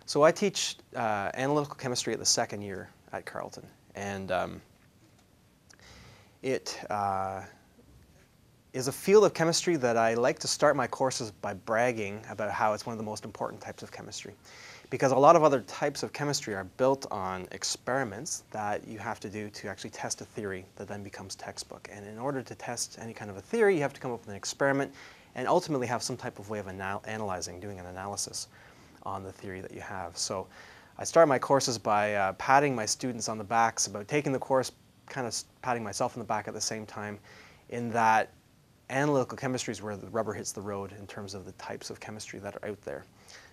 So I teach analytical chemistry at the second year at Carleton, and it is a field of chemistry that I like to start my courses by bragging about how it's one of the most important types of chemistry. Because a lot of other types of chemistry are built on experiments that you have to do to actually test a theory that then becomes textbook. And in order to test any kind of a theory, you have to come up with an experiment and ultimately have some type of way of analyzing, doing an analysis on the theory that you have. So I start my courses by patting my students on the backs about taking the course, kind of patting myself on the back at the same time, in that analytical chemistry is where the rubber hits the road in terms of the types of chemistry that are out there.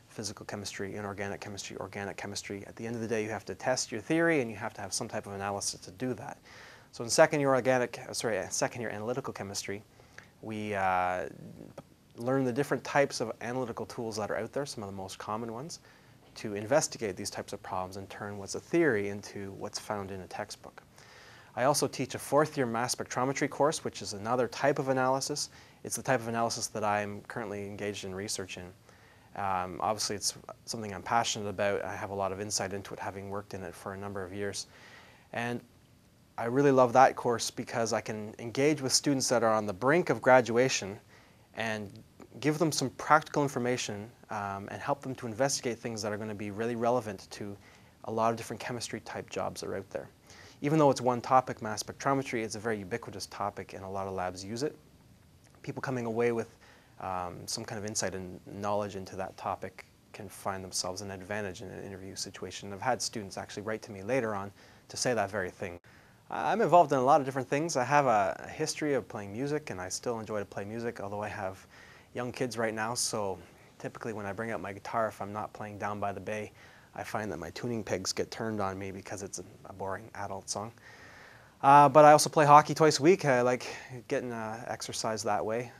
Physical chemistry, inorganic chemistry, organic chemistry. At the end of the day, you have to test your theory and you have to have some type of analysis to do that. So in second year analytical chemistry, we learn the different types of analytical tools that are out there, some of the most common ones, to investigate these types of problems and turn what's a theory into what's found in a textbook. I also teach a fourth year mass spectrometry course, which is another type of analysis. It's the type of analysis that I'm currently engaged in research in. Obviously, it's something I'm passionate about. I have a lot of insight into it, having worked in it for a number of years. And I really love that course because I can engage with students that are on the brink of graduation and give them some practical information and help them to investigate things that are going to be really relevant to a lot of different chemistry type jobs that are out there. Even though it's one topic, mass spectrometry, it's a very ubiquitous topic and a lot of labs use it. People coming away with some kind of insight and knowledge into that topic can find themselves an advantage in an interview situation. I've had students actually write to me later on to say that very thing. I'm involved in a lot of different things. I have a history of playing music, and I still enjoy to play music, although I have young kids right now, so typically when I bring out my guitar, if I'm not playing Down by the Bay, I find that my tuning pegs get turned on me because it's a boring adult song. But I also play hockey twice a week. I like getting exercise that way.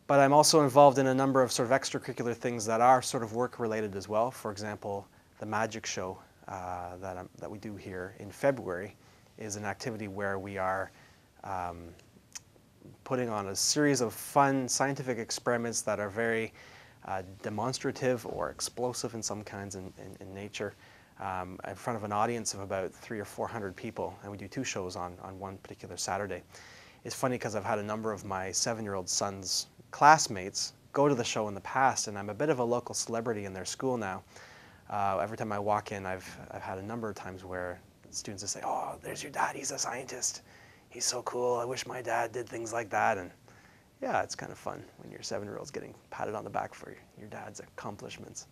But I'm also involved in a number of sort of extracurricular things that are sort of work-related as well. For example, the magic show that we do here in February is an activity where we are putting on a series of fun scientific experiments that are very demonstrative or explosive in some kinds in nature in front of an audience of about 300 or 400 people, and we do two shows on one particular Saturday. It's funny because I've had a number of my 7-year-old son's classmates go to the show in the past, and I'm a bit of a local celebrity in their school now. Every time I walk in, I've had a number of times where students will say, "Oh, there's your dad, he's a scientist. He's so cool, I wish my dad did things like that." And yeah, it's kind of fun when your 7-year-old's getting patted on the back for your dad's accomplishments.